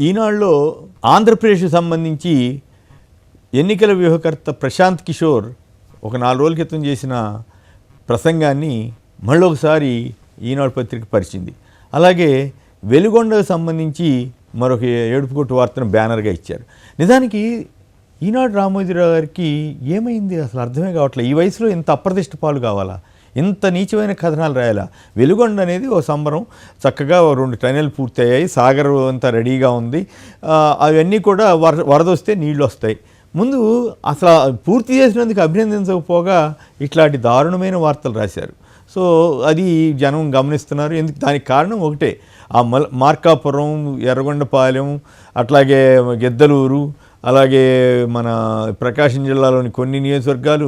ఈనాడులో ఆంధ్రప్రదేశ్కి సంబంధించి ఎన్నికల వ్యూహకర్త ప్రశాంత్ కిషోర్ ఒక 4 రోజుల క్రితం చేసిన ప్రసంగాన్ని మళ్ళొకసారి ఈనాడు పత్రిక పరిచింది. అలాగే వెలుగొండకు సంబంధించి మరొక ఏడుపుకొట్టు వార్తను బ్యానర్గా ఇచ్చారు. నిజానికి ఈనాడు రామోజీరావు గారికి ఏమైంది అసలు అర్థమే కావట్లేదు. ఈ వయసులో ఇంత అప్రతిష్ట పాలు కావాలా, ఇంత నీచమైన కథనాలు రాయాలా? వెలుగొండ అనేది ఓ సంబరం, చక్కగా 2 టనెల్ పూర్తయ్యాయి, సాగర్ అంతా రెడీగా ఉంది, అవన్నీ కూడా వరద వస్తే నీళ్ళు వస్తాయి. ముందు అసలు పూర్తి చేసినందుకు అభినందించకపోగా ఇట్లాంటి దారుణమైన వార్తలు రాశారు. సో అది జనం గమనిస్తున్నారు. ఎందుకు దానికి కారణం ఒకటే, ఆ మార్కాపురం, ఎర్రగొండపాలెం, అట్లాగే గిద్దలూరు, అలాగే మన ప్రకాశం జిల్లాలోని కొన్ని నియోజకవర్గాలు,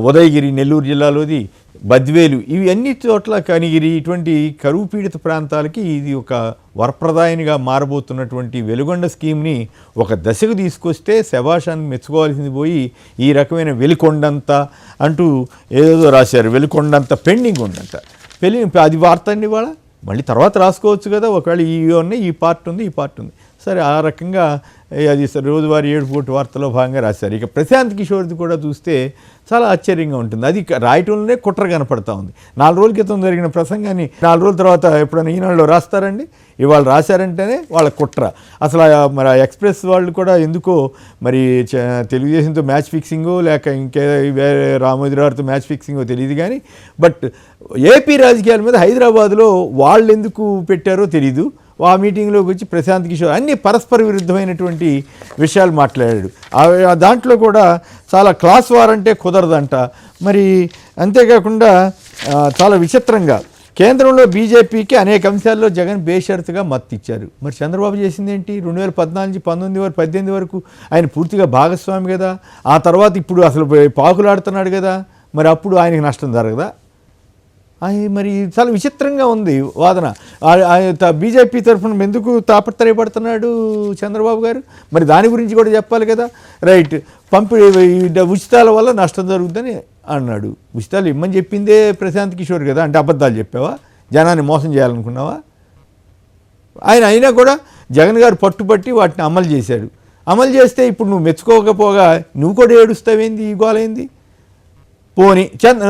ఉదయగిరి నెల్లూరు జిల్లాలోది, బద్వేలు, ఇవి అన్ని చోట్ల కనిగిరి, ఇటువంటి కరువు పీడిత ప్రాంతాలకి ఇది ఒక వరప్రదాయనిగా మారబోతున్నటువంటి వెలుగొండ స్కీమ్ని ఒక దశకు తీసుకొస్తే శభాషాన్ని మెచ్చుకోవాల్సింది పోయి ఈ రకమైన వెలికొండంత అంటూ ఏదో రాశారు. వెలికొండంత పెండింగ్ ఉందంట. అది వార్త అండి. ఇవాళ మళ్ళీ తర్వాత రాసుకోవచ్చు కదా, ఒకవేళ ఇవి ఉన్నాయి, ఈ పార్ట్ ఉంది, ఈ పార్ట్ ఉంది. సరే, ఆ రకంగా అది రోజువారీ ఏడుపుకొట్టు వార్తలో భాగంగా రాశారు. ఇక ప్రశాంత్ కిషోర్ది కూడా చూస్తే చాలా ఆశ్చర్యంగా ఉంటుంది. అది రాయటంలోనే కుట్ర కనపడతా ఉంది. 4 రోజుల క్రితం జరిగిన ప్రసంగాన్ని 4 రోజుల తర్వాత ఎప్పుడైనా ఈనాడులో రాస్తారండి? ఇవాళ రాశారంటేనే వాళ్ళ కుట్ర. అసలు మరి ఎక్స్ప్రెస్ వాళ్ళు కూడా ఎందుకో మరి తెలుగుదేశంతో మ్యాచ్ ఫిక్సింగో లేక ఇంకే వేరే రామోజీరావుతో మ్యాచ్ ఫిక్సింగో తెలియదు కానీ, బట్ ఏపీ రాజకీయాల మీద హైదరాబాద్లో వాళ్ళు ఎందుకు పెట్టారో తెలీదు. ఆ మీటింగ్లోకి వచ్చి ప్రశాంత్ కిషోర్ అన్ని పరస్పర విరుద్ధమైనటువంటి విషయాలు మాట్లాడాడు. దాంట్లో కూడా చాలా క్లాస్ వార్ అంటే కుదరదంట. మరి అంతేకాకుండా చాలా విచిత్రంగా కేంద్రంలో బీజేపీకి అనేక అంశాల్లో జగన్ బేషరతుగా మద్దతు ఇచ్చారు. మరి చంద్రబాబు చేసింది ఏంటి? 2014-19 వరకు 18 వరకు ఆయన పూర్తిగా భాగస్వామి కదా. ఆ తర్వాత ఇప్పుడు అసలు పాకులాడుతున్నాడు కదా. మరి అప్పుడు ఆయనకి నష్టం జరగదా? మరి చాలా విచిత్రంగా ఉంది వాదన. బీజేపీ తరఫున ఎందుకు తాపత్రయపడుతున్నాడు చంద్రబాబు గారు? మరి దాని గురించి కూడా చెప్పాలి కదా. రైట్, ఉచితాల వల్ల నష్టం జరుగుతుందని అన్నాడు. ఉచితాలు ఇమ్మని చెప్పిందే ప్రశాంత్ కిషోర్ కదా. అంటే అబద్ధాలు చెప్పావా? జనాన్ని మోసం చేయాలనుకున్నావా? ఆయన అయినా కూడా జగన్ గారు పట్టుబట్టి వాటిని అమలు చేశాడు. అమలు చేస్తే ఇప్పుడు నువ్వు మెచ్చుకోకపోగా నువ్వు కూడా ఏడుస్తావేంది? ఈ గోలైంది? పోనీ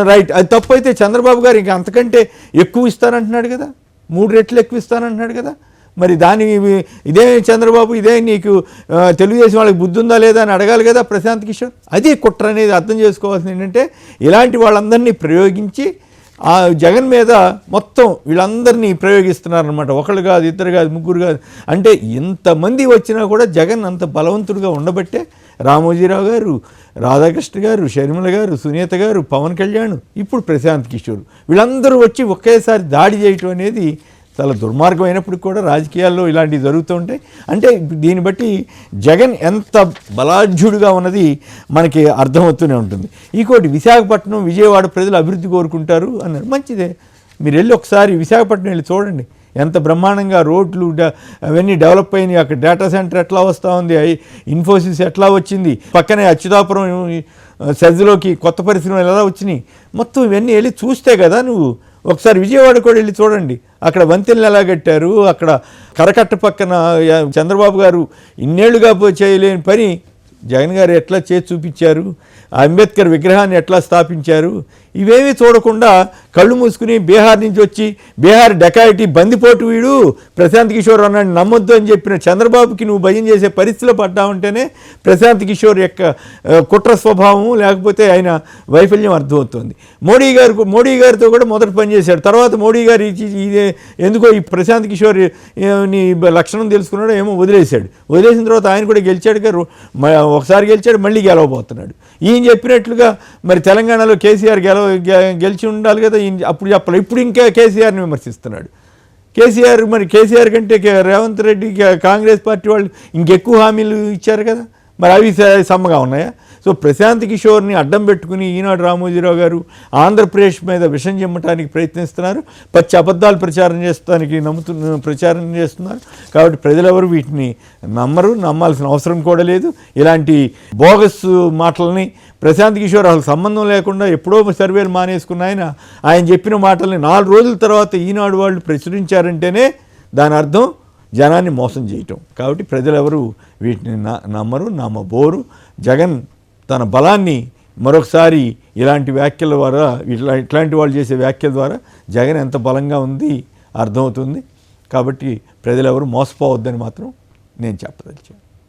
రైట్, అది తప్పు అయితే చంద్రబాబు గారు ఇంకా అంతకంటే ఎక్కువ ఇస్తానంటున్నాడు కదా, 3 రెట్లు ఎక్కువ ఇస్తానంటున్నాడు కదా. మరి దాని ఇదే చంద్రబాబు, ఇదే నీకు తెలుగుదేశం వాళ్ళకి బుద్ధి ఉందా లేదా అని అడగాలి కదా ప్రశాంత్ కిషోర్. అది కుట్ర అనేది అర్థం చేసుకోవాల్సింది ఏంటంటే, ఇలాంటి వాళ్ళందరినీ ప్రయోగించి ఆ జగన్ మీద మొత్తం వీళ్ళందరినీ ప్రయోగిస్తున్నారనమాట. ఒకళ్ళు కాదు, ఇద్దరు కాదు, ముగ్గురు కాదు. అంటే ఇంతమంది వచ్చినా కూడా జగన్ అంత బలవంతుడిగా ఉండబట్టే రామోజీరావు గారు, రాధాకృష్ణ గారు, షర్మిల గారు, సునీత గారు, పవన్ కళ్యాణ్, ఇప్పుడు ప్రశాంత్ కిషోర్, వీళ్ళందరూ వచ్చి ఒకేసారి దాడి చేయటం అనేది చాలా దుర్మార్గం అయినప్పటికీ కూడా రాజకీయాల్లో ఇలాంటివి జరుగుతూ ఉంటాయి. అంటే దీన్ని బట్టి జగన్ ఎంత బలాఢ్యుడిగా ఉన్నది మనకి అర్థమవుతూనే ఉంటుంది. ఇంకోటి, విశాఖపట్నం, విజయవాడ ప్రజలు అభివృద్ధి కోరుకుంటారు అన్నారు. మంచిదే, మీరు వెళ్ళి ఒకసారి విశాఖపట్నం వెళ్ళి చూడండి. ఎంత బ్రహ్మాండంగా రోడ్లు అవన్నీ డెవలప్ అయినాయి. అక్కడ డేటా సెంటర్ ఎట్లా వస్తూ ఉంది, ఇన్ఫోసిస్ ఎట్లా వచ్చింది, పక్కనే అచ్యుతాపురం సెజ్లోకి కొత్త పరిశ్రమలు ఎలా వచ్చినాయి, మొత్తం ఇవన్నీ వెళ్ళి చూస్తే కదా నువ్వు. ఒకసారి విజయవాడ కూడా వెళ్ళి చూడండి, అక్కడ వంతెనలు ఎలా కట్టారు, అక్కడ కరకట్ట పక్కన చంద్రబాబు గారు ఇన్నేళ్లుగా చేయలేని పని జగన్ గారు ఎట్లా చేసి చూపించారు, అంబేద్కర్ విగ్రహాన్ని ఎట్లా స్థాపించారు, ఇవేమీ చూడకుండా కళ్ళు మూసుకుని బీహార్ నుంచి వచ్చి బీహార్ డకాయిటీ బందిపోటు వీడు ప్రశాంత్ కిషోర్ అన్నాడు నమ్మొద్దు అని చెప్పిన చంద్రబాబుకి నువ్వు భయం చేసే పరిస్థితిలో పడ్డావుంటేనే ప్రశాంత్ కిషోర్ యొక్క కుట్ర స్వభావం లేకపోతే ఆయన వైఫల్యం అర్థమవుతుంది. మోడీ గారితో కూడా మొదట పనిచేశాడు. తర్వాత మోడీ గారు ఇదే ఎందుకో ఈ ప్రశాంత్ కిషోర్ నీ లక్షణం తెలుసుకున్నాడో ఏమో వదిలేశాడు. వదిలేసిన తర్వాత ఆయన కూడా గెలిచాడు, ఒకసారి గెలిచాడు, మళ్ళీ గెలవబోతున్నాడు. ఈయన చెప్పినట్లుగా మరి తెలంగాణలో కేసీఆర్ గెలిచి ఉండాలి కదా, అప్పుడు చెప్పాలి. ఇప్పుడు ఇంకా కేసీఆర్ని విమర్శిస్తున్నాడు. కేసీఆర్ కంటే రేవంత్ రెడ్డి కాంగ్రెస్ పార్టీ వాళ్ళు ఇంకెక్కువ హామీలు ఇచ్చారు కదా, మరి అవి సమ్మగా ఉన్నాయా? సో ప్రశాంత్ కిషోర్ని అడ్డం పెట్టుకుని ఈనాడు రామోజీరావు గారు ఆంధ్రప్రదేశ్ మీద విషం చెమ్మటానికి ప్రయత్నిస్తున్నారు. పచ్చి అబద్ధాలు ప్రచారం చేస్తున్నారు. కాబట్టి ప్రజలెవరు వీటిని నమ్మాల్సిన అవసరం కూడా లేదు. ఇలాంటి బోగస్ మాటలని ప్రశాంత్ కిషోర్ అసలు సంబంధం లేకుండా ఎప్పుడో సర్వేలు మానేసుకున్న ఆయన చెప్పిన మాటల్ని 4 రోజుల తర్వాత ఈనాడు వాళ్ళు ప్రచురించారంటేనే దాని అర్థం జనాన్ని మోసం చేయటం. కాబట్టి ప్రజలెవరు వీటిని నమ్మరు, నమ్మబోరు. జగన్ తన బలాన్ని మరొకసారి ఇలాంటి వ్యాఖ్యల ద్వారా ఇట్లాంటి వాళ్ళు చేసే వ్యాఖ్యల ద్వారా జగన్ ఎంత బలంగా ఉంది అర్థమవుతుంది. కాబట్టి ప్రజలెవరు మోసపోవద్దని మాత్రం నేను చెప్పదలిచాను.